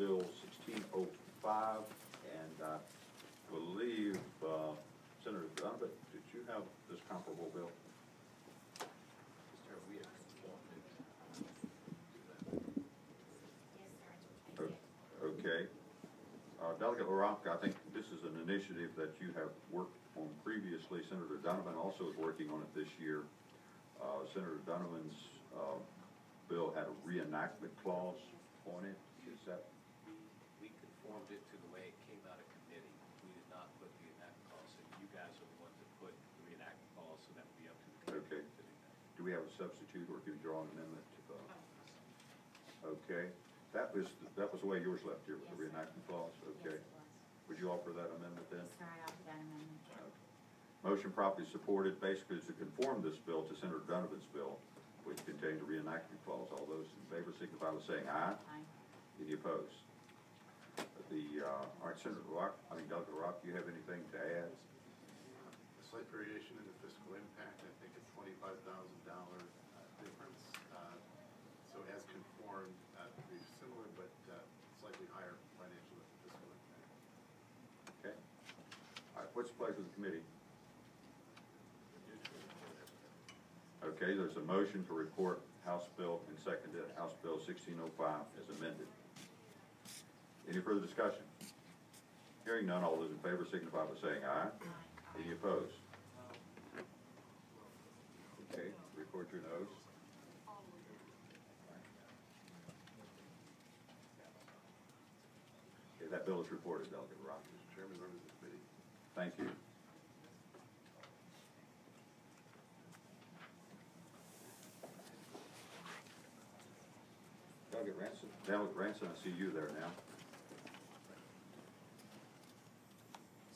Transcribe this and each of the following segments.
Bill 1605, and I believe Senator Donovan, did you have this comparable bill? We have Okay. Delegate LaRocque, I think this is an initiative that you have worked on previously. Senator Donovan also is working on it this year. Senator Donovan's bill had a reenactment clause on it. Is that? We conformed it to the way it came out of committee. We did not put the reenactment clause, so you guys are the ones that put the reenactment clause, so that would be up to the committee. Okay. Do we have a substitute, or can we draw an amendment? Okay. That was the way yours left here with the reenactment clause. Okay. Would you offer that amendment then? Yes, sir, I offer that amendment. Okay. Motion properly supported, basically to conform this bill to Senator Donovan's bill, which contained a reenactment clause. All those in favor signify by saying aye. Aye. Any opposed? All right, Senator Delegate LaRocque, do you have anything to add? A slight variation in the fiscal impact. I think it's $25,000 difference. So as conformed, to be similar, but slightly higher financial than fiscal impact. Okay. All right, what's the pleasure of the committee? Okay, there's a motion to report House Bill and seconded House Bill 1605 as amended. Any further discussion? Hearing none, all those in favor signify by saying aye. Any opposed? Okay, record your noes. Okay, that bill is reported, Delegate LaRocque. Mr. Chairman, members of the committee. Thank you. Delegate Ranson, I see you there now.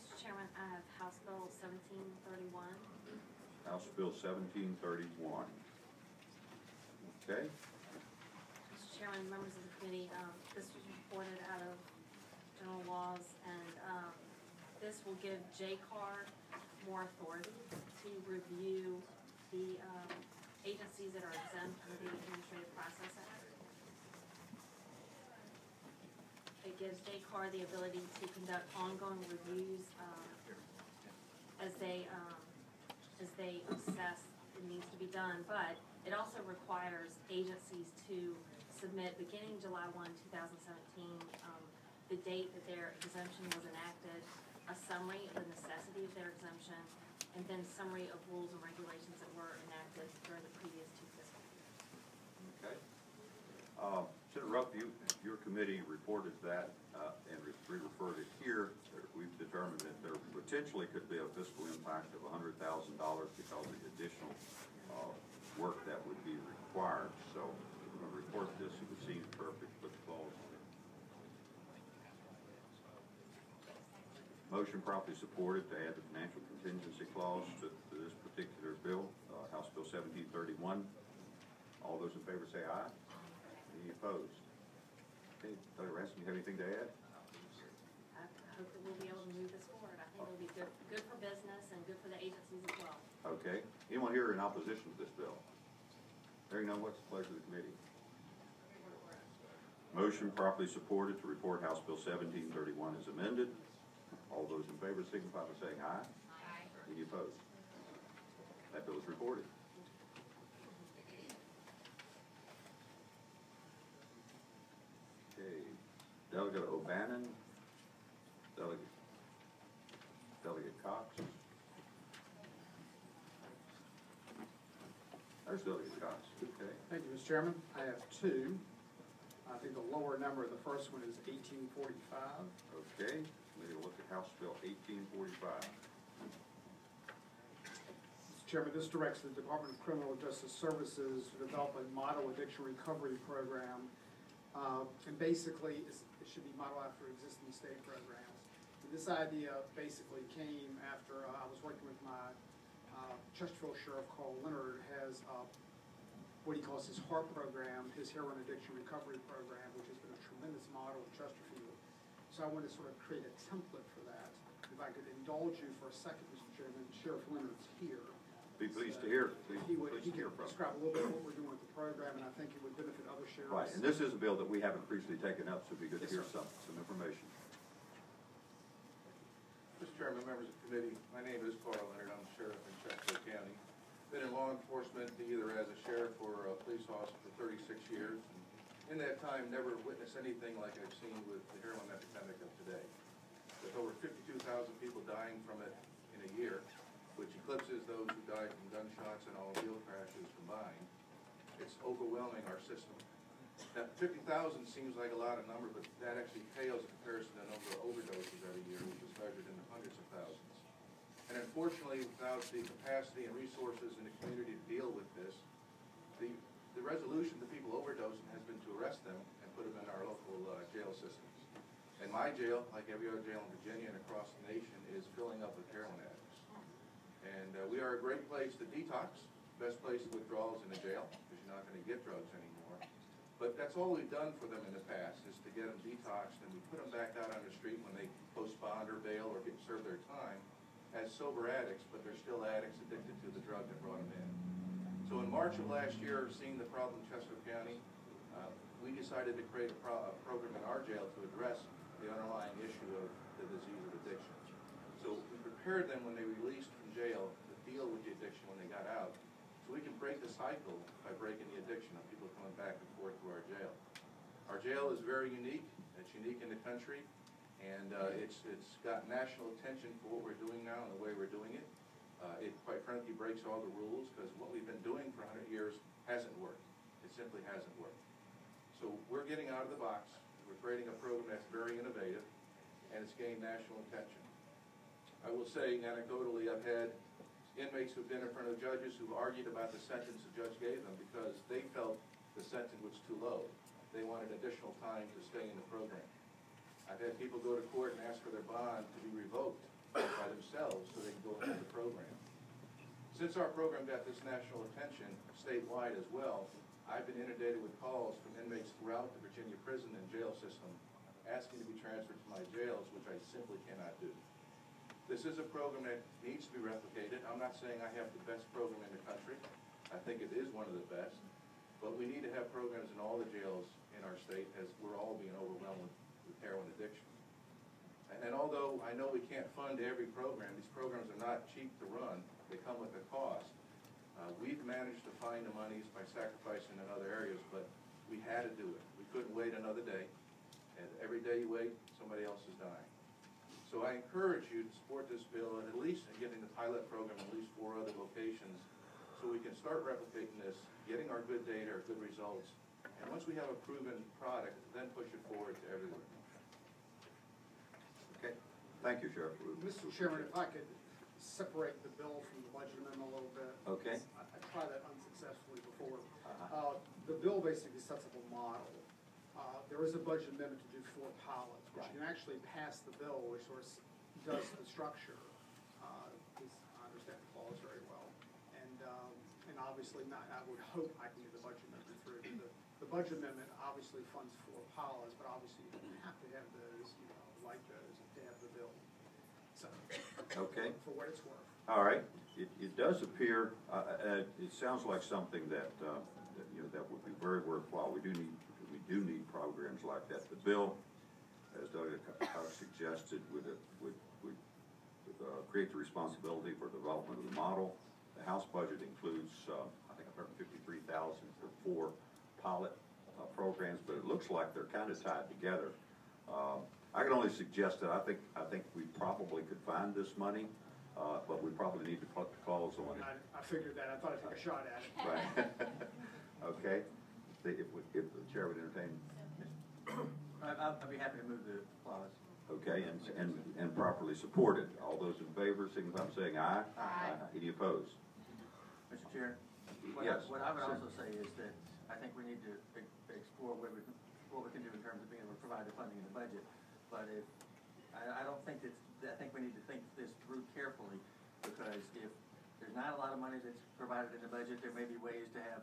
Mr. Chairman, I have House Bill 1731. House Bill 1731. Okay. Mr. Chairman, members of the committee, this was reported out of general laws, and this will give JCAR more authority to review the agencies that are exempt from the Administrative Process Act. It gives JCAR the ability to conduct ongoing reviews as they assess it needs to be done, but it also requires agencies to submit beginning July 1, 2017, the date that their exemption was enacted, a summary of the necessity of their exemption, and then summary of rules and regulations that were enacted during the previous two fiscal years. Okay. Senator Rupp, your committee reported that and referred it here. We've determined that there potentially could be a fiscal impact of $100,000 because of the additional work that would be required. So we're going to report this. It would seem perfect with the clause on it. Motion properly supported to add the financial contingency clause to this particular bill, House Bill 1731. All those in favor say aye. Any opposed? Okay, Dr. Ranson, do you have anything to add? I hope that we'll be able to move this forward. I think it'll be good for business and good for the agencies as well. Okay. Anyone here in opposition to this bill? Hearing none, what's the pleasure of the committee? Motion properly supported to report House Bill 1731 as amended. All those in favor signify by saying aye. Aye. Any opposed? That bill is reported. Okay. Delegate O'Bannon. Delegate Cox. There's Delegate Cox. Okay. Thank you, Mr. Chairman. I have two. I think the lower number of the first one is 1845. Okay. Committee will look at House Bill 1845. Mr. Chairman, this directs the Department of Criminal Justice Services to develop a model addiction recovery program. And basically, it should be modeled after existing state programs. And this idea basically came after I was working with my Chesterfield Sheriff Carl Leonard has what he calls his HARP program, his heroin addiction recovery program, which has been a tremendous model of Chesterfield. So I want to sort of create a template for that. If I could indulge you for a second, Mr. Chairman, Sheriff Leonard's here. Be pleased to hear, He would, pleased he to hear could from. describe a little bit of what we're doing with the program, and I think it would benefit other sheriffs. Right, and this is a bill that we haven't previously taken up, so it'd be good to Yes, hear sir. some information. Mr. Chairman, members of the committee, my name is Carl Leonard. I'm the sheriff in Chester County. Been in law enforcement either as a sheriff or a police officer for 36 years. In that time, never witnessed anything like I've seen with the heroin epidemic of today. With over 52,000 people dying from it in a year, which eclipses those who died from gunshots and automobile crashes combined, it's overwhelming our system. Now, 50,000 seems like a lot of number, but that actually pales in comparison to the number of overdoses every year, which is measured in the hundreds of thousands. And unfortunately, without the capacity and resources in the community to deal with this, the resolution to people overdosing has been to arrest them and put them in our local jail systems. And my jail, like every other jail in Virginia and across the nation, is filling up with heroin addicts. And we are a great place to detox, best place to withdrawals in a jail, because you're not going to get drugs anymore. But that's all we've done for them in the past, is to get them detoxed, and we put them back out on the street when they post bond or bail or get served their time as sober addicts, but they're still addicts addicted to the drug that brought them in. So in March of last year, seeing the problem in Chester County, we decided to create a program in our jail to address the underlying issue of the disease of addiction. So we prepared them when they released from jail to deal with the addiction when they got out, so we can break the cycle by breaking the addiction of people coming back and forth to our jail. Our jail is very unique. It's unique in the country, and it's got national attention for what we're doing now and the way we're doing it. It quite frankly breaks all the rules, because what we've been doing for 100 years hasn't worked. It simply hasn't worked. So we're getting out of the box. We're creating a program that's very innovative, and it's gained national attention. I will say anecdotally, I've had inmates who've been in front of judges who've argued about the sentence the judge gave them because they felt the sentence was too low. They wanted additional time to stay in the program. I've had people go to court and ask for their bond to be revoked by themselves so they can go into the program. Since our program got this national attention statewide as well, I've been inundated with calls from inmates throughout the Virginia prison and jail system asking to be transferred to my jails, which I simply cannot do. This is a program that needs to be replicated. I'm not saying I have the best program in the country. I think it is one of the best. But we need to have programs in all the jails in our state, as we're all being overwhelmed with heroin addiction. And although I know we can't fund every program, these programs are not cheap to run. They come with a cost. We've managed to find the monies by sacrificing in other areas, but we had to do it. We couldn't wait another day. And every day you wait, somebody else is dying. So I encourage you to support this bill, and at least in getting the pilot program in at least 4 other locations, so we can start replicating this, getting our good data, our good results, and once we have a proven product, then push it forward to everyone. Okay, thank you, Sheriff. Mr. Chairman, if I could separate the bill from the budget amendment a little bit. Okay. I tried that unsuccessfully before. The bill basically sets up a model. There is a budget amendment to do 4 pilots, which you can actually pass the bill, which sort of does the structure. Because I understand the clause very well. And obviously, I would hope I can get the budget amendment through. The budget amendment obviously funds 4 pilots, but obviously you have to have those, like those, to have the bill. So, Okay. for what it's worth. All right. It does appear, it sounds like something that would be very worthwhile. We do need programs like that. The bill, as Doug suggested, would create the responsibility for development of the model. The House budget includes, I think, $153,000 for 4 pilot programs, but it looks like they're kind of tied together. I can only suggest that I think we probably could find this money, but we probably need to put the clause on it. I figured that. I thought I'd take a shot at it. Right. Okay. If the chair would entertain. I'd be happy to move the clause. Okay, and properly supported. All those in favor, signify by saying aye. Aye. Any opposed? Mr. Chair? Yes, What I would sir. also say is that I think we need to explore what we can do in terms of being able to provide the funding in the budget. But I don't think I think we need to think this through carefully, because if there's not a lot of money that's provided in the budget, there may be ways to have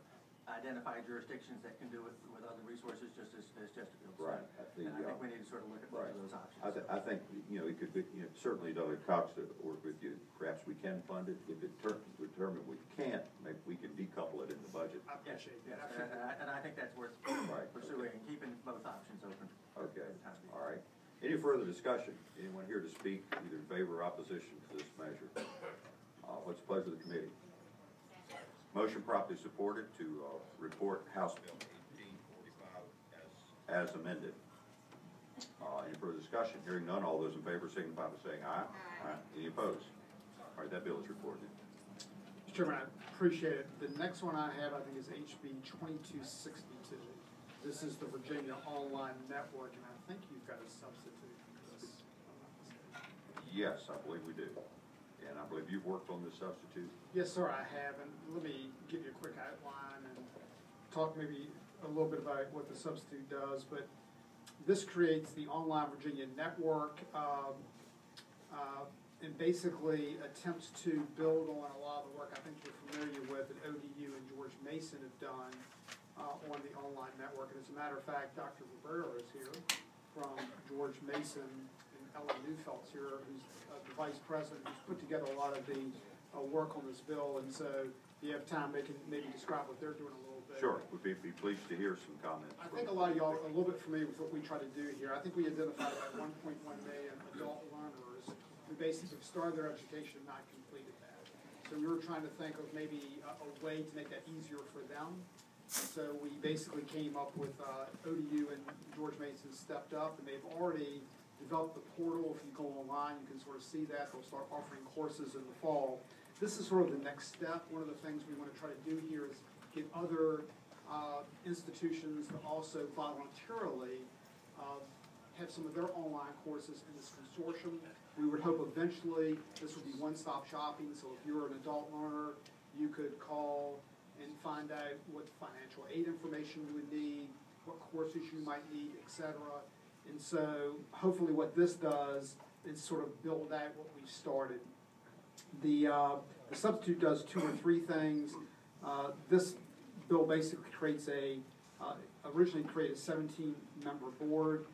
identified jurisdictions that can do it with other resources, just as Chesterfield said. Right. And I think we need to sort of look at both of those options. I I think, you know, it could be, you know, certainly Dr. Cox to work with you, perhaps we can fund it. If it determine we can't, maybe we can decouple it in the budget. I appreciate Yes, that. and I think that's worth Right, pursuing, and keeping both options open. Okay, for the time being. all right. Any further discussion? Anyone here to speak either in favor or opposition to this measure? What's the pleasure of the committee? Motion properly supported to report House Bill 1845 as amended. Any further discussion? Hearing none, all those in favor signify by saying aye. Aye. Any opposed? All right, that bill is reported. Mr. Chairman, I appreciate it. The next one I have, I think, is HB 2262. This is the Virginia Online Network, and I think you've got a substitute for this. if I'm not mistaken. Yes, I believe we do. And I believe you've worked on this substitute. Yes, sir, I have, and let me give you a quick outline and talk maybe a little bit about what the substitute does, but this creates the Online Virginia Network, and basically attempts to build on a lot of the work I think you're familiar with that ODU and George Mason have done on the online network. And as a matter of fact, Dr. Rivera is here from George Mason, and Ellen Neufeld's here, who's the vice president, who's put together a lot of the work on this bill. And so if you have time, they can maybe describe what they're doing a little bit. Sure, we'd be pleased to hear some comments. I think a lot of y'all are a little bit familiar with what we try to do here. I think we identified about 1.1 million adult learners who basically started their education and not completed that. So we were trying to think of maybe a way to make that easier for them. So we basically came up with ODU and George Mason stepped up, and they've already developed the portal. If you go online, you can sort of see that. They'll start offering courses in the fall. This is sort of the next step. One of the things we want to try to do here is get other institutions to also voluntarily have some of their online courses in this consortium. We would hope eventually this would be one-stop shopping, so if you're an adult learner, you could call and find out what financial aid information you would need, what courses you might need, etc. And so hopefully what this does is sort of build out what we've started. The substitute does 2 or 3 things. This bill basically creates originally created a 17-member board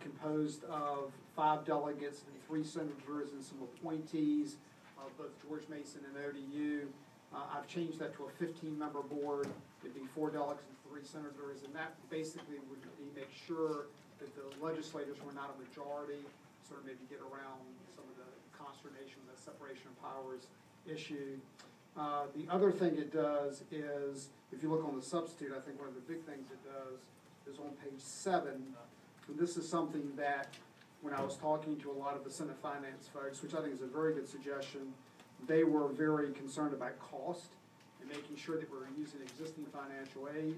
composed of 5 delegates and 3 senators and some appointees of both George Mason and ODU. I've changed that to a 15-member board. It'd be 4 delegates and 3 senators, and that basically would make sure that the legislators were not a majority, sort of maybe get around some of the consternation, the separation of powers issue. The other thing it does is, if you look on the substitute, I think one of the big things it does is on page 7, and this is something that when I was talking to a lot of the Senate Finance folks, which I think is a very good suggestion, they were very concerned about cost and making sure that we're using existing financial aid.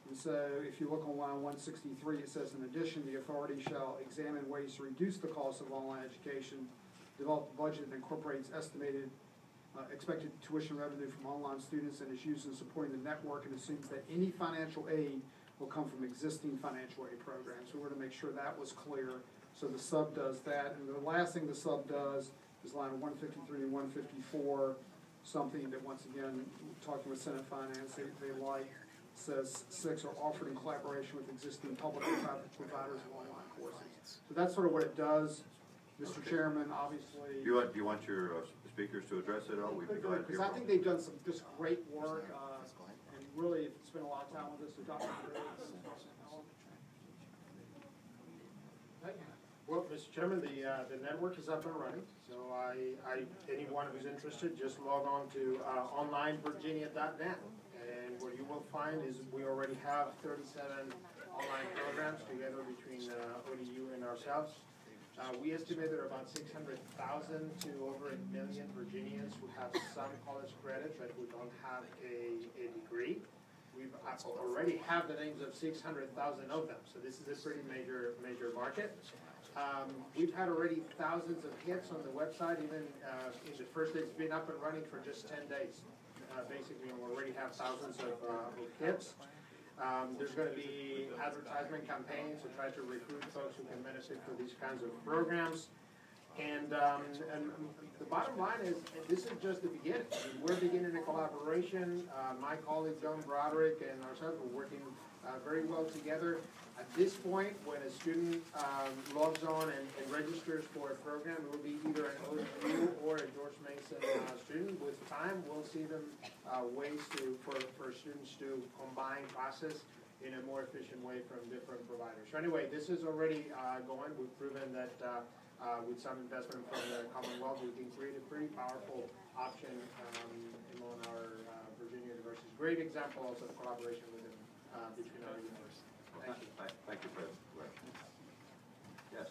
And so if you look on line 163, it says, in addition, the authority shall examine ways to reduce the cost of online education, develop a budget that incorporates estimated expected tuition revenue from online students and is used in supporting the network, and assumes that any financial aid will come from existing financial aid programs. So we're going to make sure that was clear. So the sub does that. And the last thing the sub does is line 153 and 154, something that, once again, talking with Senate Finance, they like, says 6 are offered in collaboration with existing public and private providers of online courses. So that's sort of what it does. Mr. Chairman, obviously. Do you want your speakers to address it all? We'd be glad to hear Because I from think them. they've done some just great work, and really spent a lot of time with this. So Dr. Briggs. Well, Mr. Chairman, the network is up and running, so anyone who's interested, just log on to onlinevirginia.net, and what you will find is we already have 37 online programs together between ODU and ourselves. We estimate there are about 600,000 to over 1 million Virginians who have some college credit but who don't have a degree. We already have the names of 600,000 of them, so this is a pretty major market. We've had already thousands of hits on the website, even in the first day it's been up and running for just 10 days. Basically, we already have thousands of hits. There's going to be advertisement campaigns to try to recruit folks who can benefit from these kinds of programs. And the bottom line is, this is just the beginning. I mean, we're beginning a collaboration. My colleague John Broderick and ourselves are working very well together. At this point, when a student logs on and registers for a program, it will be either an OSU or a George Mason student. With time, we'll see them ways for students to combine classes in a more efficient way from different providers. So anyway, this is already going. We've proven that with some investment from the Commonwealth, we can create a pretty powerful option among our Virginia universities. Great example also of collaboration within between our universities. Thank you. Thank you, President. Yes.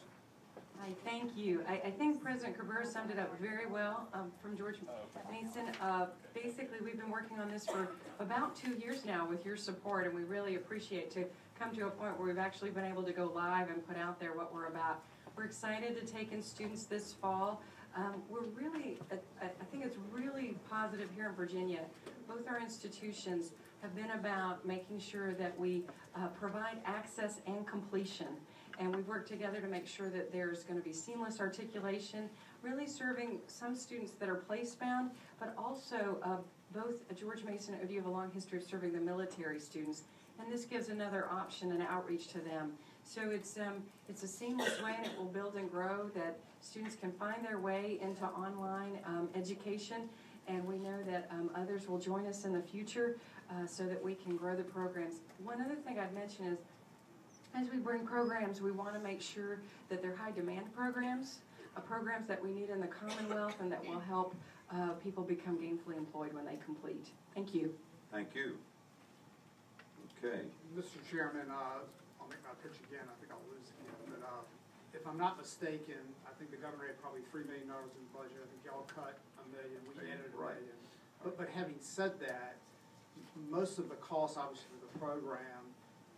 Hi, thank you. I think President Cabrera summed it up very well from George Mason. Basically, we've been working on this for about 2 years now with your support, and we really appreciate to come to a point where we've actually been able to go live and put out there what we're about. We're excited to take in students this fall. We're really, I think it's really positive here in Virginia. Both our institutions have been about making sure that we provide access and completion. And we've worked together to make sure that there's going to be seamless articulation, really serving some students that are place-bound, but also both George Mason and ODU have a long history of serving the military students. And this gives another option and outreach to them. So it's a seamless way, and it will build and grow that students can find their way into online education. And we know that others will join us in the future so that we can grow the programs. One other thing I'd mention is, as we bring programs, we want to make sure that they're high-demand programs, programs that we need in the Commonwealth and that will help people become gainfully employed when they complete. Thank you. Thank you. Okay. Mr. Chairman, I'll make my pitch again. I think I'll lose again. But if I'm not mistaken, I think the governor had probably $3 million in the budget. I think y'all cut $1 million. We added $1 Right. million. But having said that, most of the cost, obviously, for the program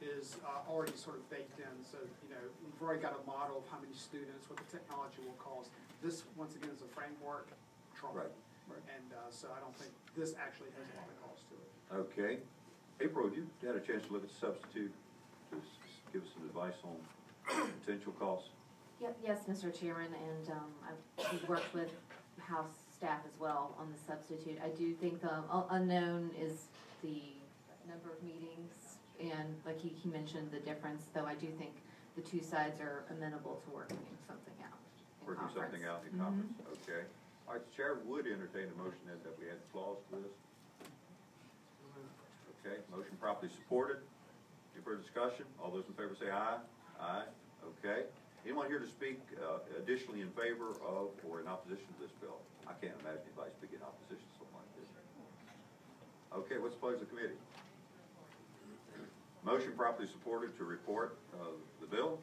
is already sort of baked in. So, you know, we've already got a model of how many students, what the technology will cost. This, once again, is a framework trial. Right. And so I don't think this actually has a lot of cost to it. Okay. April, you had a chance to look at the substitute to give us some advice on potential costs? Yes, Mr. Chairman, and we've worked with House staff as well on the substitute. I do think the unknown is the number of meetings, and like he mentioned the difference, though I do think the two sides are amenable to working something out in Working conference. something out in conference, okay. All right, the chair would entertain a motion that we add clause to this. Okay, motion properly supported. Any further discussion? All those in favor say aye. Aye, okay. Anyone here to speak additionally in favor of or in opposition to this bill? I can't imagine anybody speaking in opposition to something like this. Okay, what's the pleasure of the committee? Motion properly supported to report the bill.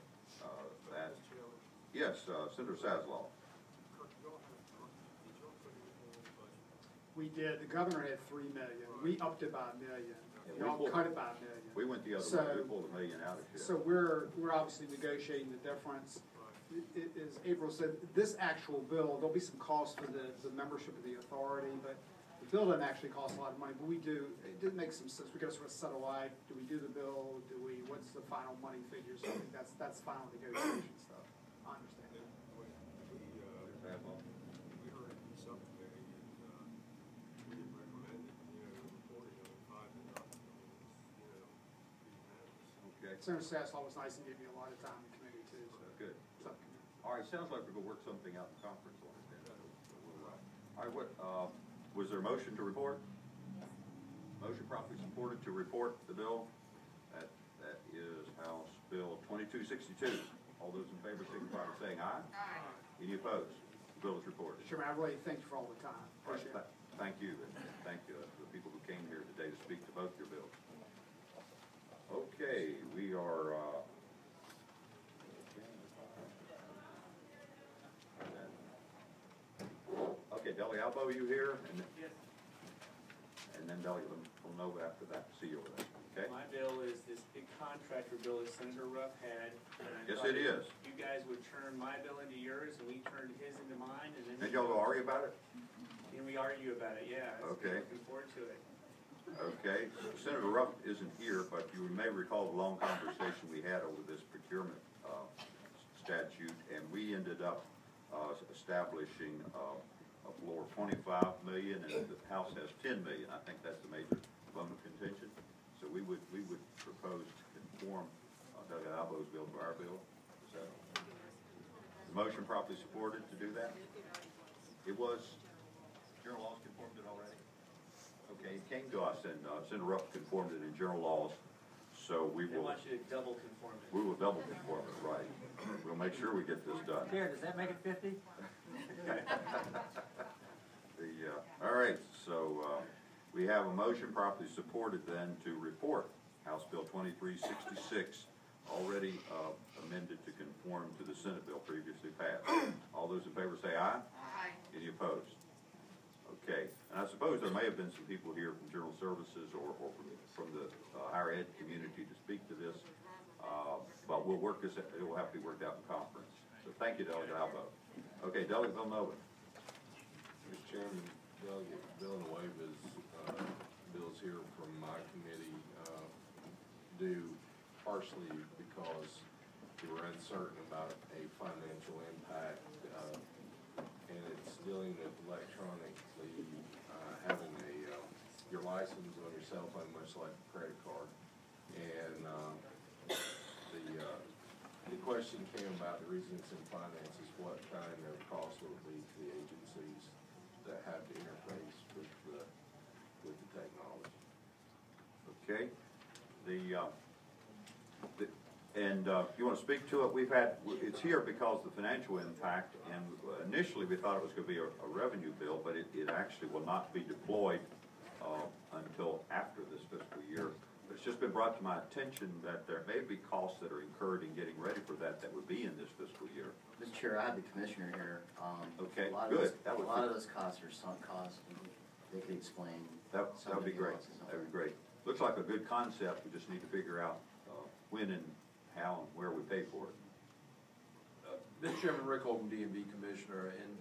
Yes, Senator Saslaw. We did. The governor had $3 million. We upped it by $1 million. Yeah, Y'all cut it by $1 million. We went the other way. We pulled $1 million out of here. So we're obviously negotiating the difference. As April said, this actual bill, there'll be some cost for the membership of the authority, but the bill doesn't actually cost a lot of money, but it did make some sense. We gotta sort of settle why, do we do the bill, what's the final money figure? So I think that's final negotiation stuff. I understand that. Okay. Senator Saslaw was nice and gave me a lot of time in committee too. So. Good. Subcommittee. All right, sounds like we're gonna work something out in conference on it then. All right, what, was there a motion to report? Motion properly supported to report the bill. That is House Bill 2262. All those in favor signify by saying aye. Aye. Any opposed? The bill is reported. Chairman, I really thank you for all the time. All right, Appreciate it. thank you, and thank you to the people who came here today to speak to both your bills. Okay, we are, okay, Deli Albo, you here? Yes. And then Deli will know after that, see you over there, okay? My bill is this big contractor bill that Senator Ruff had. And I Yes, thought it is. You guys would turn my bill into yours, and we turned his into mine, and then. And y'all will argue about it? And we argue about it, yeah. Okay. Looking forward to it. Okay, Senator Ruff isn't here, but you may recall the long conversation we had over this procurement statute, and we ended up establishing a floor of 25 million, and the House has 10 million. I think that's the major bone of contention. So we would propose to conform Doug Albo's bill to our bill. Is that the motion properly supported to do that? It was, general laws conformed it already? Okay, it came to us, and Senator Ruff conformed it in general laws, so we They will, want you to double conform it. we will double conform it, right. We'll make sure we get this done. Chair, does that make it 50? All right, so we have a motion properly supported then to report House Bill 2366, already amended to conform to the Senate bill previously passed. All those in favor say aye. Aye. Any opposed? Okay, and I suppose there may have been some people here from General Services or from the higher ed community to speak to this, but we'll work this, it will have to be worked out in conference. So thank you, Delegate Albo. Okay, Delegate Villanova. Mr. Chairman, Delegate Villanueva's bills here from my committee due partially because we were uncertain about a financial impact, and it's dealing with electronically having your license on your cell phone, much like a credit card. And the question came about, the reason it's in finance is what kind of cost will it be to the agencies that have to interface with the technology. Okay, and you want to speak to it? It's here because of the financial impact, and initially we thought it was going to be a revenue bill, but it actually will not be deployed until after this fiscal year. But it's just been brought to my attention that there may be costs that are incurred in getting ready for that would be in this fiscal year. Mr. Chair, I have the commissioner here. Okay, a lot good. Of those, a lot of those costs are sunk costs. They could explain. That would be great. That would be great. Looks like a good concept. We just need to figure out when and how and where we pay for it. Mr. Chairman, Rick Holcomb, D&B Commissioner, and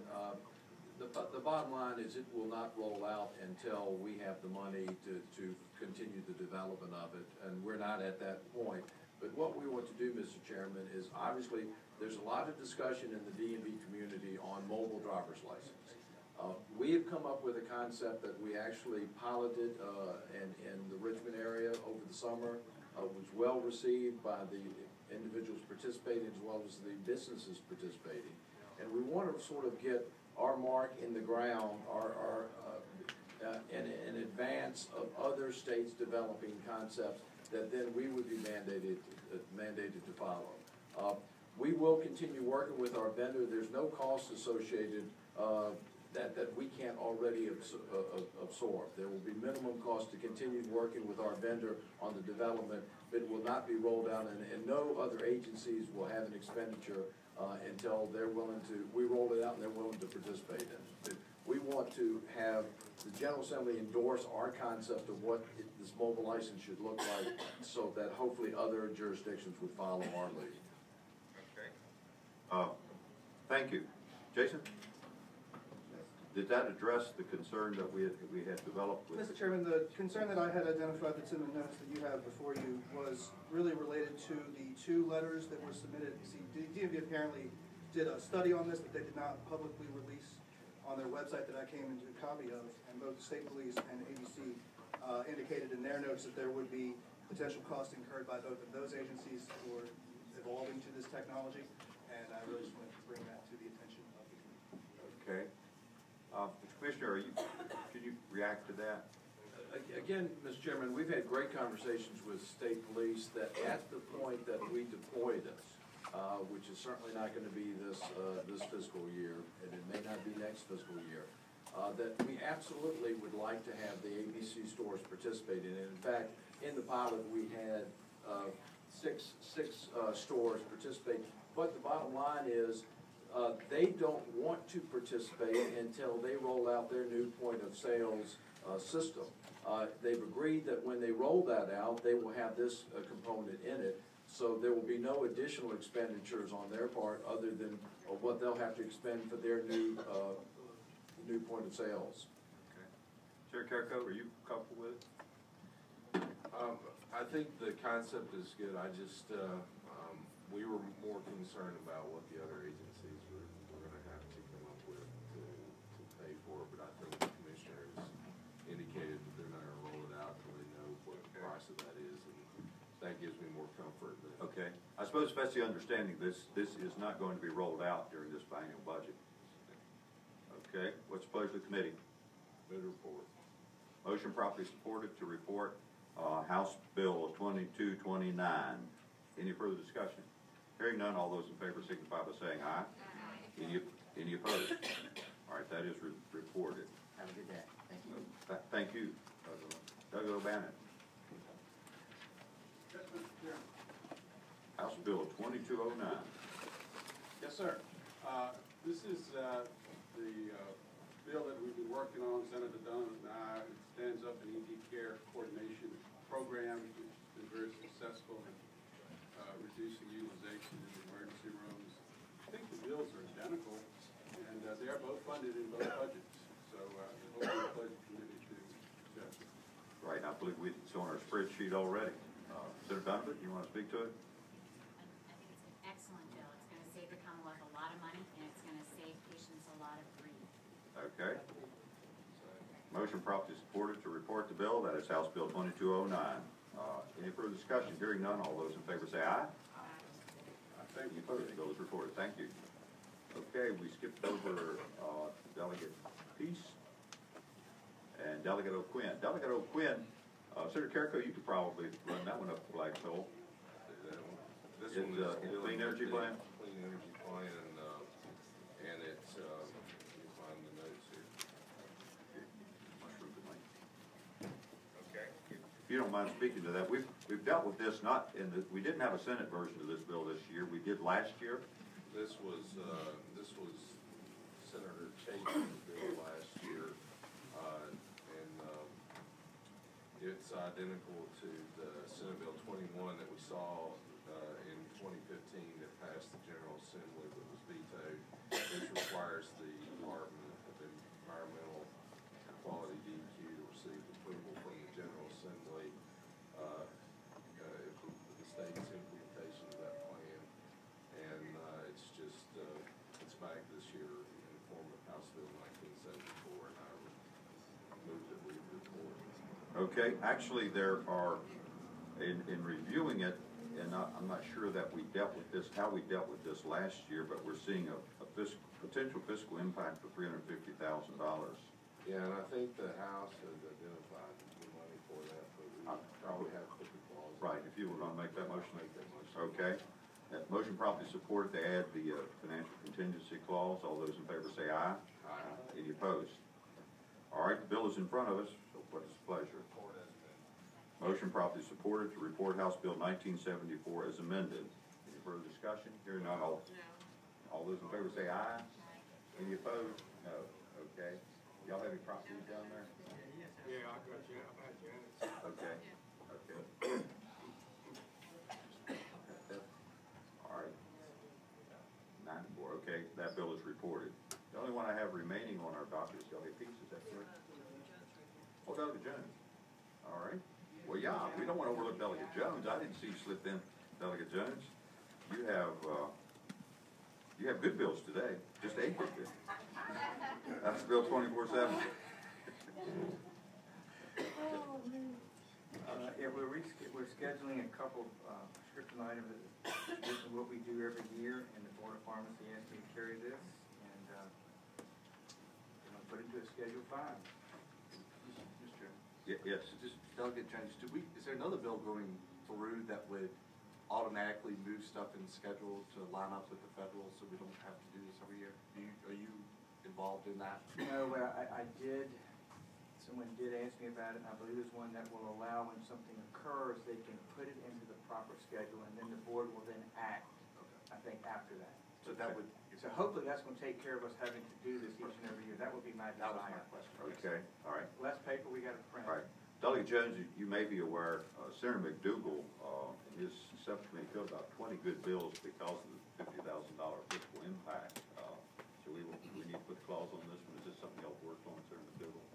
the bottom line is it will not roll out until we have the money to continue the development of it, and we're not at that point. But what we want to do, Mr. Chairman, is obviously there's a lot of discussion in the D&B community on mobile driver's license. We have come up with a concept that we actually piloted in the Richmond area over the summer. Was well received by the individuals participating as well as the businesses participating. And we want to sort of get our mark in the ground, in advance of other states developing concepts that then we would be mandated to follow. We will continue working with our vendor. There's no cost associated that we can't already absorb. There will be minimum cost to continue working with our vendor on the development. It will not be rolled out, and no other agencies will have an expenditure until they're willing to, we roll it out and they're willing to participate in it. But we want to have the General Assembly endorse our concept of what this mobile license should look like so that hopefully other jurisdictions would follow our lead. Okay. Thank you. Jason? Did that address the concern that we had developed with? Mr. Chairman, the concern that I had identified that's in the notes that you have before you was really related to the two letters that were submitted. You see, DMV apparently did a study on this that they did not publicly release on their website that I came into a copy of, and both the state police and ABC indicated in their notes that there would be potential costs incurred by both of those agencies for evolving to this technology, and I really just wanted to bring that to the attention of the committee. Okay. Mr. Commissioner, can you react to that? Again, Mr. Chairman, we've had great conversations with state police that at the point that we deploy this, which is certainly not going to be this fiscal year, and it may not be next fiscal year, that we absolutely would like to have the ABC stores participate in it. In fact, in the pilot, we had six stores participate, but the bottom line is they don't want to participate until they roll out their new point of sales system. They've agreed that when they roll that out, they will have this component in it, so there will be no additional expenditures on their part other than what they'll have to expend for their new point of sales. Okay. Chair Carrico, are you comfortable with it? I think the concept is good. I just we were more concerned about what the other agencies were going to have to pay for it, but I think the commissioner has indicated that they're not gonna roll it out until they know what the price of that is, and that gives me more comfort that. Okay, I suppose if that's the understanding, this is not going to be rolled out during this biennial budget. Okay, what's the pleasure of the committee? Move to report. Motion properly supported to report House Bill 2229. Any further discussion? Hearing none, all those in favor signify by saying aye. Any opposed? All right, that is reported. Have a good day. Thank you. Thank you, Doug O'Bannon. House Bill 2209. Yes, sir. This is the bill that we've been working on, Senator Dunn and I. It stands up an ED care coordination program, which has been very successful in reducing utilization in the emergency rooms. I think the bills are identical, and they are both funded in both budgets. So hopefully the budget committee to accept it. Right, I believe it's on our spreadsheet already. Senator Donovan, you want to speak to it? I think it's an excellent bill. It's going to save the Commonwealth a lot of money, and it's going to save patients a lot of grief. Okay. Motion properly supported to report the bill. That is House Bill 2209. Any further discussion? Hearing none, all those in favor say aye. Thank you. Opposed? The bill is reported. Thank you. Okay, we skipped over Delegate Peace and Delegate O'Quinn. Delegate O'Quinn, Senator Carrico, you could probably run that one up the flagpole. This It's, one is it's dealing Clean with Energy the Plan? Clean Energy Plan, and it's, let me find the notes here. Okay. If you don't mind speaking to that, we've dealt with this not in the, we didn't have a Senate version of this bill this year. We did last year. This was Senator Chapin's bill last year, and it's identical to the Senate Bill 21 that we saw in 2015 that passed the General Assembly but was vetoed, which requires the Department of Environmental Quality DEQ to receive approval from the General Assembly the state's implementation of that plan, and it's just it's back this year in the form of House Bill 1974, and I move that we report. Okay, actually there are, in reviewing it, and I'm not sure that we dealt with this, how we dealt with this last year, but we're seeing a potential fiscal impact of $350,000. Yeah, and I think the House has identified the money for that, but we probably have to put the clause. Right, if you were going to make that motion. Okay. That motion properly supported to add the financial contingency clause. All those in favor say aye. Aye. Any opposed? All right, the bill is in front of us, so what is the pleasure? Motion properly supported to report House Bill 1974 as amended. Any further discussion? Hearing none, all those in favor say aye. Any opposed? No. Okay. Y'all have any properties down there? Yeah, I got you. I've had Janet's. Okay. Okay. All right. 9-4. Okay, that bill is reported. The only one I have remaining on our docket is Delegate Peace. Is that correct? Oh, Delegate Jones. All right. Well, yeah, we don't want to overlook Delegate Jones. I didn't see you slip in, Delegate Jones. You have good bills today. Just 8 good bills. That's Bill 24-7. Yeah, we're scheduling a couple prescription items this is what we do every year, and the Board of Pharmacy asked me to carry this, and put it to a Schedule 5. Mr. Chairman. Yes. Just Delegate Jones, is there another bill going through that would automatically move stuff in schedule to line up with the federal so we don't have to do this every year? Are you involved in that? No, I did, someone did ask me about it, and I believe there's one that will allow when something occurs, they can put it into the proper schedule, and then the board will then act, I think, after that. So that would. So hopefully that's going to take care of us having to do this each and every year. That would be my desire. That was my question. Okay. All right. Less paper we got to print. All right. Delegate Jones, you may be aware, Senator McDougal and his subcommittee filled about 20 good bills because of the $50,000 fiscal impact. So we need to put a clause on this one. Is this something y'all worked on, Senator McDougal?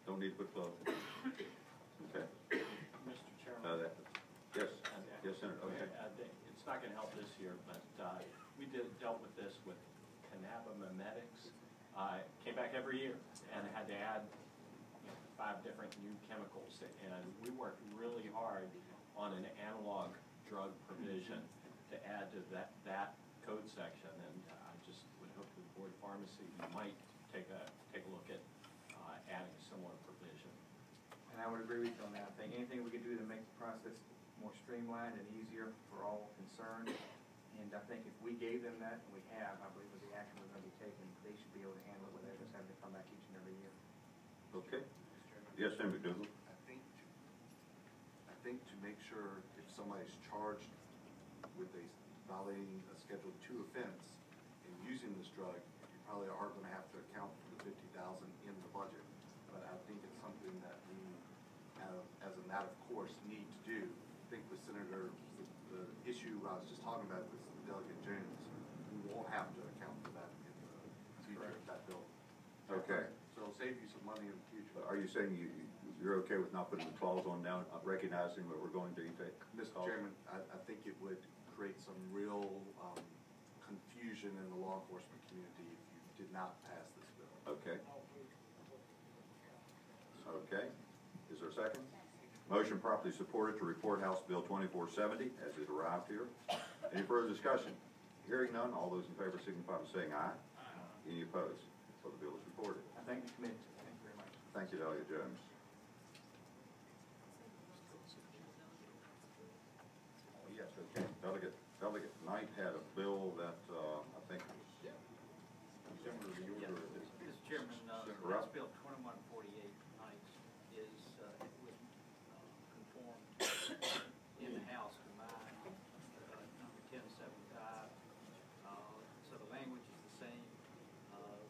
Don't need to put a clause. Okay. Mr. Chairman. Yes. Yes, Senator. Okay. It's it's not gonna help this year, but, we dealt with this with cannabimetics. Came back every year and had to add 5 different new chemicals. And we worked really hard on an analog drug provision to add to that code section. And I just would hope the Board of Pharmacy might take a look at adding a similar provision. And I would agree with you on that. I think anything we could do to make the process more streamlined and easier for all concerned. And I think if we gave them that, and we have, I believe with the action we're gonna be taking, they should be able to handle it without just having to come back each and every year. Okay. Yes, Senator McDougal? I think to make sure if somebody's charged with violating a Schedule II offense and using this drug, you probably are gonna have to account for the 50,000 in the budget. But I think it's something that we, as a matter of course, need to do. I think with Senator, the issue I was just talking about with Delegate Jones, we won't have to account for that in the future of that bill. Okay. So it'll save you some money in the future. Are you saying you're okay with not putting the clause on now, recognizing that we're going to take? Mr. Chairman, I think it would create some real confusion in the law enforcement community if you did not pass this bill. Okay. Okay. Is there a second? Motion properly supported to report House Bill 2470 as it arrived here. Any further discussion? Hearing none, all those in favor signify by saying aye. Any opposed? So the bill is reported. I thank the committee. Thank you very much. Thank you, Delegate Jones. Yes, okay. Delegate Knight had a bill that I think was similar to your. Mr. Chairman, House Bill 2148 tonight is, it was conformed in the House to mine, number 1075. So the language is the same.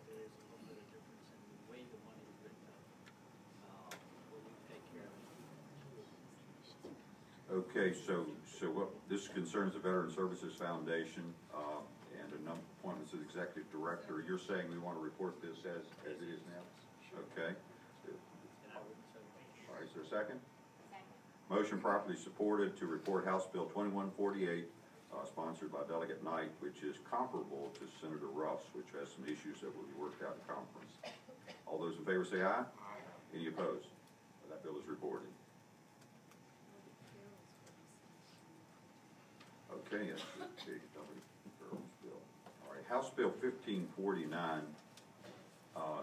There is a little bit of difference in the way the money is written up. But we take care of it. Okay, so what, this concerns the Veteran Services Foundation, and a number of appointments as executive director. You're saying we want to report this as it is now? Okay. All right, is there a second? Motion properly supported to report House Bill 2148, sponsored by Delegate Knight, which is comparable to Senator Ruff's, which has some issues that will be worked out in conference. All those in favor say aye. Any opposed? That bill is reported. Okay, yes, big bill. All right, House Bill 1549.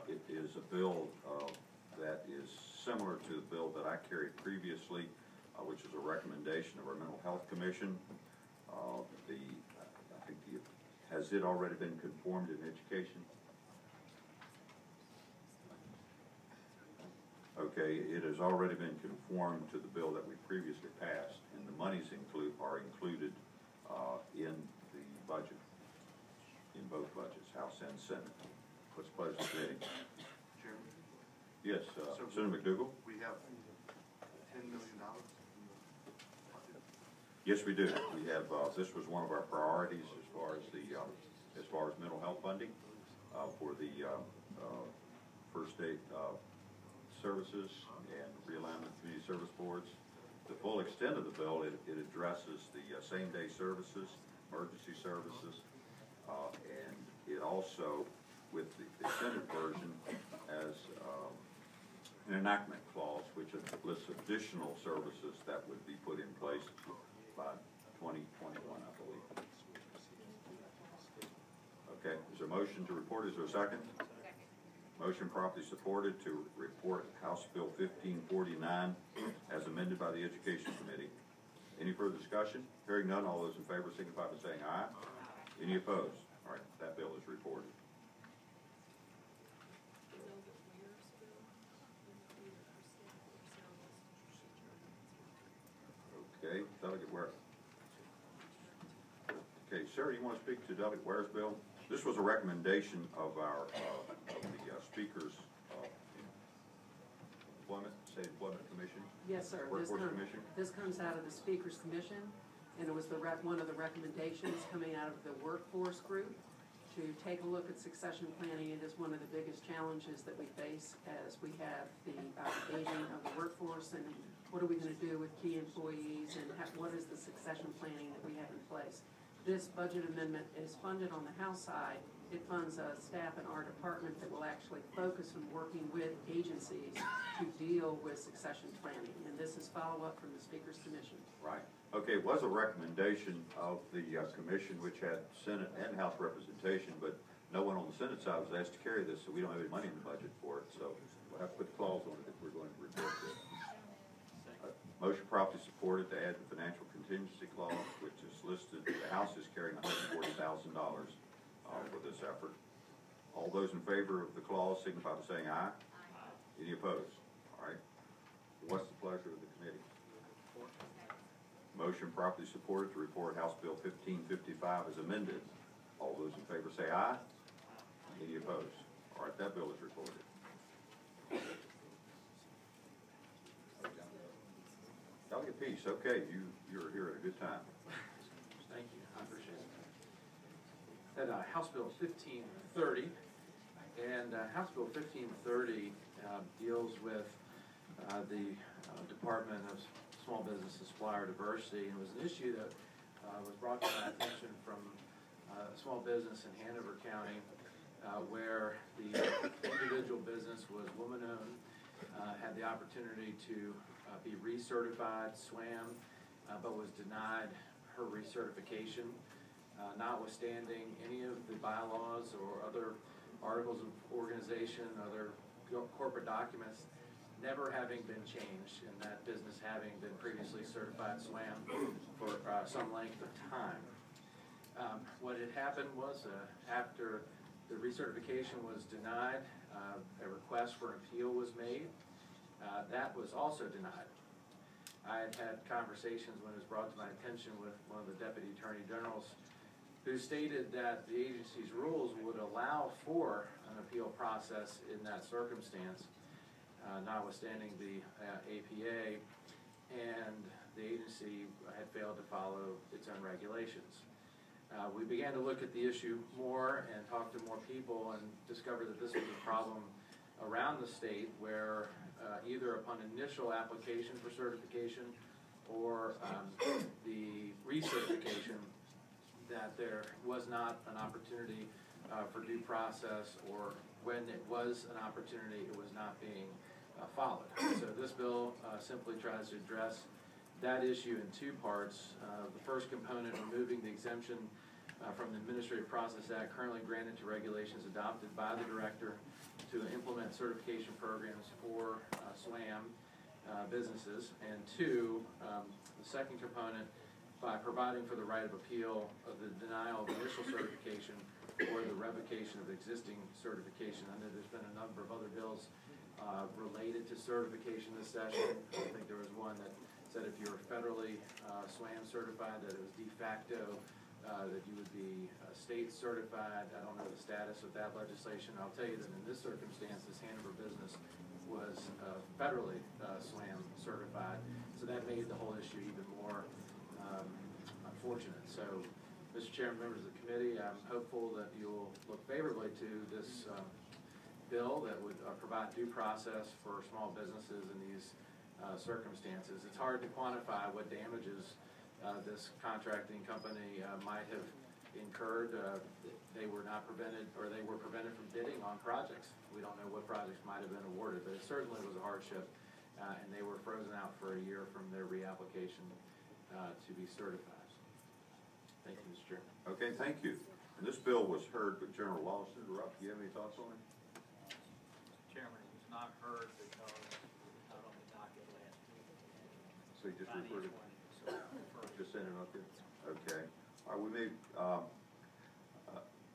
It is a bill that is similar to the bill that I carried previously, which is a recommendation of our Mental Health Commission. Has it already been conformed in education? Okay, it has already been conformed to the bill that we previously passed, and the monies are included in the budget, in both budgets, House and Senate. What's the pleasure of the committee? Chairman? Yes, Senator McDougal? We have $10 million. Yes, we do. We have. This was one of our priorities as far as mental health funding for the first aid services and realignment community service boards. The full extent of the bill, it addresses the same-day services, emergency services, and it also, with the extended version, has an enactment clause which lists additional services that would be put in place by 2021, I believe. Okay, is there a motion to report? Is there a second? Motion properly supported to report House Bill 1549 as amended by the Education Committee. Any further discussion? Hearing none, all those in favor signify by saying aye. Any opposed? All right, that bill is reported. Okay, Delegate Ware. Okay, Sarah, you want to speak to Delegate Ware's bill? This was a recommendation of our the Speaker's State Employment Commission. Yes, sir. Workforce Commission. This comes out of the Speaker's Commission, and it was one of the recommendations coming out of the workforce group to take a look at succession planning. It is one of the biggest challenges that we face as we have the aging of the workforce and what are we gonna do with key employees, and what is the succession planning that we have in place. This budget amendment is funded on the House side. It funds staff in our department that will actually focus on working with agencies to deal with succession planning. And this is follow-up from the Speaker's Commission. Right. Okay, it was a recommendation of the commission, which had Senate and House representation, but no one on the Senate side was asked to carry this, so we don't have any money in the budget for it. So we'll have to put the clause on it if we're going to report this. Motion properly supported to add the financial contingency clause, which is listed. The House is carrying $140,000 for this effort. All those in favor of the clause signify by saying aye. Aye. Any opposed? All right. What's the pleasure of the committee? Motion properly supported to report House Bill 1555 as amended. All those in favor say aye. Any opposed? All right, that bill is reported. Delegate Peace, okay, you're here at a good time. Thank you, I appreciate it. Had House Bill 1530, and House Bill 1530 deals with the Department of Small Business and Supplier Diversity, and it was an issue that was brought to my attention from a small business in Hanover County, where the individual business was woman-owned, had the opportunity to be recertified, SWAM, but was denied her recertification, notwithstanding any of the bylaws or other articles of organization, other corporate documents never having been changed, and that business having been previously certified SWAM for some length of time. What had happened was after the recertification was denied, a request for an appeal was made. That was also denied. I had had conversations when it was brought to my attention with one of the Deputy Attorney Generals, who stated that the agency's rules would allow for an appeal process in that circumstance, notwithstanding the APA, and the agency had failed to follow its own regulations. We began to look at the issue more and talk to more people and discovered that this was a problem around the state where either upon initial application for certification or the recertification, that there was not an opportunity for due process, or when it was an opportunity, it was not being followed. So this bill simply tries to address that issue in two parts. The first component, removing the exemption from the Administrative Process Act currently granted to regulations adopted by the Director to implement certification programs for SWAM businesses. And two, the second component, by providing for the right of appeal of the denial of initial certification or the revocation of existing certification. I know there's been a number of other bills related to certification this session. I think there was one that said if you were federally SWAM certified, that it was de facto, that you would be state certified. I don't know the status of that legislation. I'll tell you that in this circumstance, this Hanover business was federally SWAM certified, so that made the whole issue even more unfortunate. So, Mr. Chairman, members of the committee, I'm hopeful that you'll look favorably to this bill that would provide due process for small businesses in these circumstances. It's hard to quantify what damages this contracting company might have incurred. They were not prevented, or they were prevented from bidding on projects. We don't know what projects might have been awarded, but it certainly was a hardship, and they were frozen out for a year from their reapplication to be certified. Thank you, Mr. Chairman. Okay, thank you. And this bill was heard with General Law. Senator Rupp, do you have any thoughts on it? Chairman, it was not heard because it was not on the docket last week. So you just referred it? Just sent it up here? Okay. All right, we may,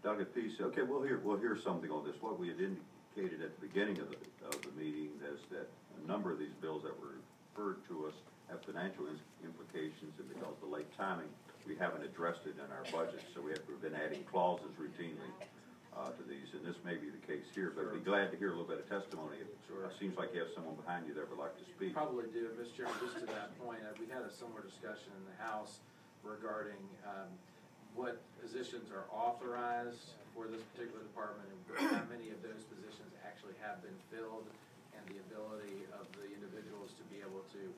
Delegate Peace, okay, we'll hear something on this. What we had indicated at the beginning of the meeting is that a number of these bills that were referred to us have financial implications, and because of the late timing, we haven't addressed it in our budget, so we've been adding clauses routinely to these, and this may be the case here, but I'd be glad to hear a little bit of testimony. It seems like you have someone behind you that would like to speak. Probably do, Mr. Chairman. Just to that point, we had a similar discussion in the House regarding what positions are authorized for this particular department and how many of those positions actually have been filled, and the ability of the individuals to be able to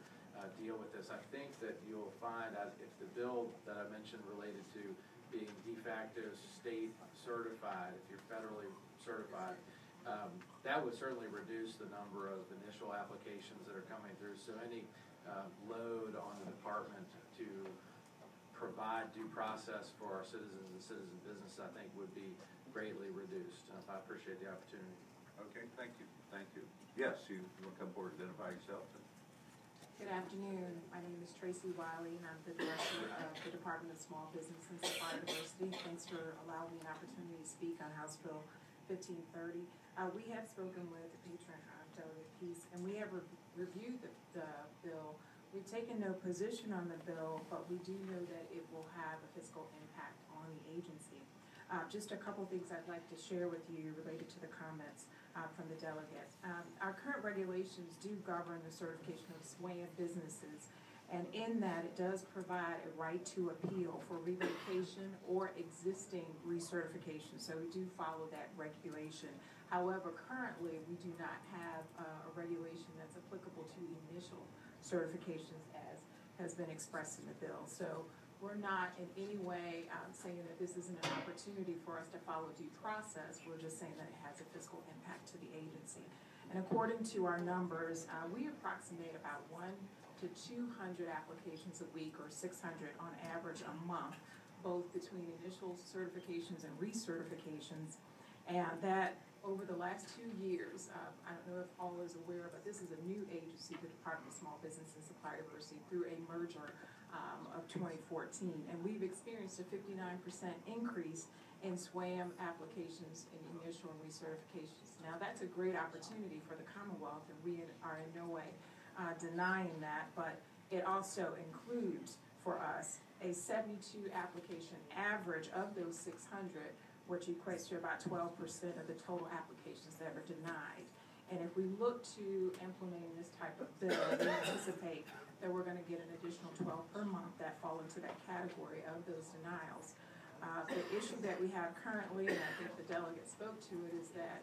deal with this. I think that you'll find, if the bill that I mentioned related to being de facto state certified, if you're federally certified, that would certainly reduce the number of initial applications that are coming through. So any load on the department to provide due process for our citizens and citizen business, I think, would be greatly reduced. I appreciate the opportunity. Okay, thank you, thank you. Yes, you want to come forward and identify yourself? Good afternoon. My name is Tracy Wiley, and I'm the Director of the Department of Small Business and Supplier Diversity. Thanks for allowing me an opportunity to speak on House Bill 1530. We have spoken with the patron, Delegate Peace, and we have reviewed the bill. We've taken no position on the bill, but we do know that it will have a fiscal impact on the agency. Just a couple things I'd like to share with you related to the comments from the delegate. Our current regulations do govern the certification of SWAM businesses, and in that it does provide a right to appeal for revocation or existing recertification. So we do follow that regulation. However, currently we do not have a regulation that's applicable to initial certifications as has been expressed in the bill. So we're not in any way saying that this isn't an opportunity for us to follow due process. We're just saying that it has a fiscal impact to the agency. And according to our numbers, we approximate about 100 to 200 applications a week, or 600 on average a month, both between initial certifications and recertifications. And that over the last 2 years, I don't know if all is aware, but this is a new agency, the Department of Small Business and Supplier Diversity, through a merger of 2014. And we've experienced a 59% increase in SWAM applications in initial and recertifications. Now, that's a great opportunity for the Commonwealth, and we are in no way denying that, but it also includes for us a 72 application average of those 600, which equates to about 12% of the total applications that are denied. And if we look to implementing this type of bill, we anticipate that we're going to get an additional 12 per month that fall into that category of those denials. The issue that we have currently, and I think the delegate spoke to it, is that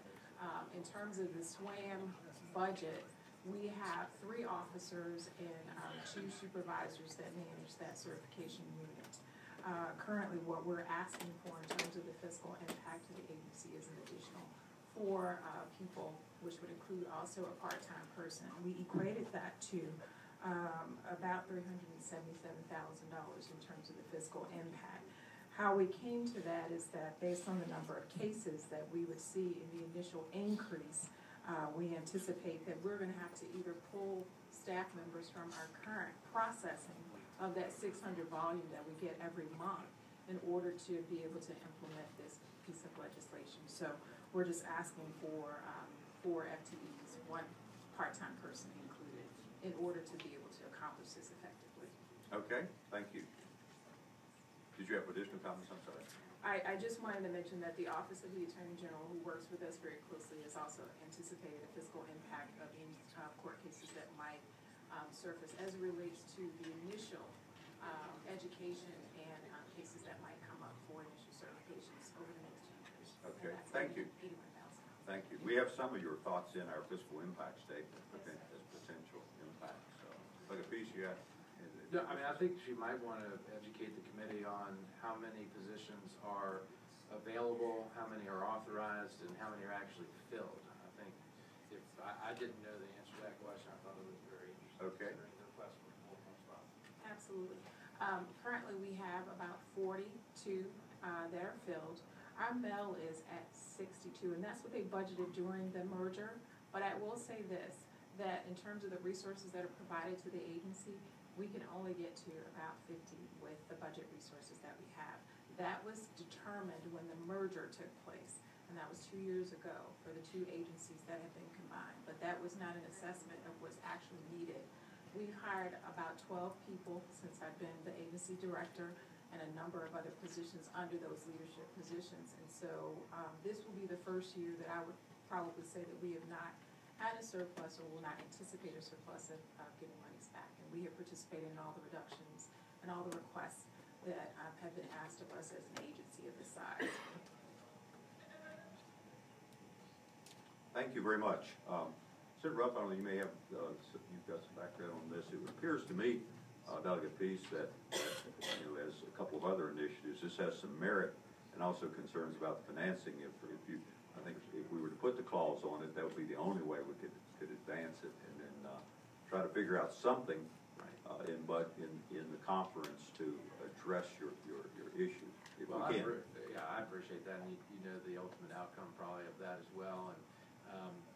in terms of the SWAM budget, we have 3 officers and 2 supervisors that manage that certification unit. Currently, what we're asking for in terms of the fiscal impact to the agency is an additional 4 people, which would include also a part-time person. We equated that to about $377,000 in terms of the fiscal impact. How we came to that is that based on the number of cases that we would see in the initial increase, we anticipate that we're going to have to either pull staff members from our current processing of that 600 volume that we get every month in order to be able to implement this piece of legislation. So we're just asking for 4 FTEs, 1 part-time person included, in order to be able to accomplish this effectively. Okay, thank you. Did you have additional comments? I'm sorry. I just wanted to mention that the Office of the Attorney General, who works with us very closely, has also anticipated a fiscal impact of any court cases that might surface as it relates to the initial education and cases that might come up for initial certifications over the next 2 years. Okay, thank you. 81,000. Thank you. We have some of your thoughts in our fiscal impact statement as potential impact. So, like a piece you have. No, I mean, I think she might want to educate the committee on how many positions are available, how many are authorized, and how many are actually filled. I think if I didn't know the answer to that question, I thought it was very interesting. Okay. The request for full-time spots. Absolutely. Currently, we have about 42 that are filled. Our mail is at 62, and that's what they budgeted during the merger. But I will say this, that in terms of the resources that are provided to the agency, we can only get to about 50 with the budget resources that we have. That was determined when the merger took place, and that was 2 years ago for the 2 agencies that have been combined. But that was not an assessment of what's actually needed. We've hired about 12 people since I've been the agency director, and a number of other positions under those leadership positions. And so this will be the first year that I would probably say that we have not had a surplus or will not anticipate a surplus of getting monies back. And we have participated in all the reductions and all the requests that have been asked of us as an agency of this size. Thank you very much. Senator Rupp, I don't know, you may have, you've got some background on this. It appears to me, Delegate Peace, that, you know, as a couple of other initiatives, this has some merit and also concerns about the financing. If you, I think if we were to put the clause on it, that would be the only way we could advance it, and then try to figure out something in the conference to address your issues, if Well, we can. I appreciate that, and you know the ultimate outcome probably of that as well. And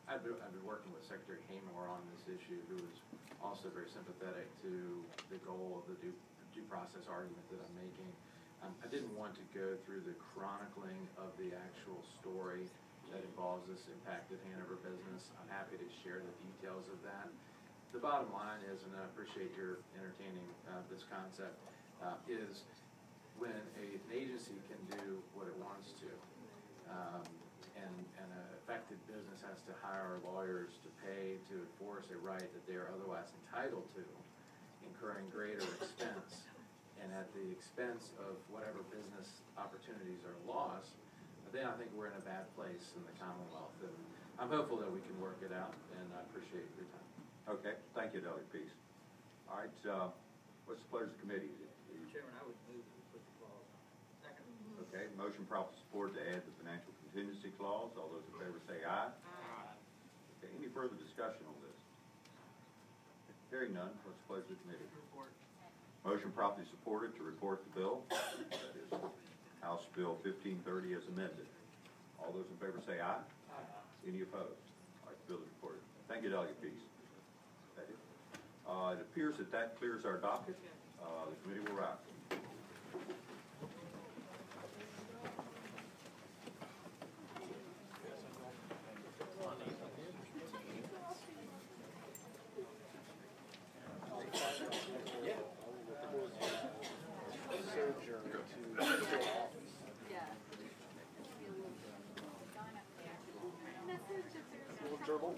I've been working with Secretary Haymore on this issue, who is also very sympathetic to the goal of the due process argument that I'm making. I didn't want to go through the chronicling of the actual story that involves this impacted Hanover business. I'm happy to share the details of that. The bottom line is, and I appreciate your entertaining this concept, is when an agency can do what it wants to, and an affected business has to hire lawyers to pay to enforce a right that they are otherwise entitled to, incurring greater expense, and at the expense of whatever business opportunities are lost, then I think we're in a bad place in the Commonwealth. And I'm hopeful that we can work it out, and I appreciate your time. Okay, thank you, Delegate Peace. All right, what's the pleasure of the committee? Chairman, I would move to put the clause on. Second. Okay, motion properly supported to add the financial contingency clause. All those in favor say aye. Aye. Okay, any further discussion on this? Hearing none, what's the pleasure of the committee? Report. Motion properly supported to report the bill. That is House Bill 1530 as amended. All those in favor say aye. Aye. Any opposed? All right, the bill is reported. Thank you, Delegate Peace. It appears that clears our docket. The committee will rise. Gerbil.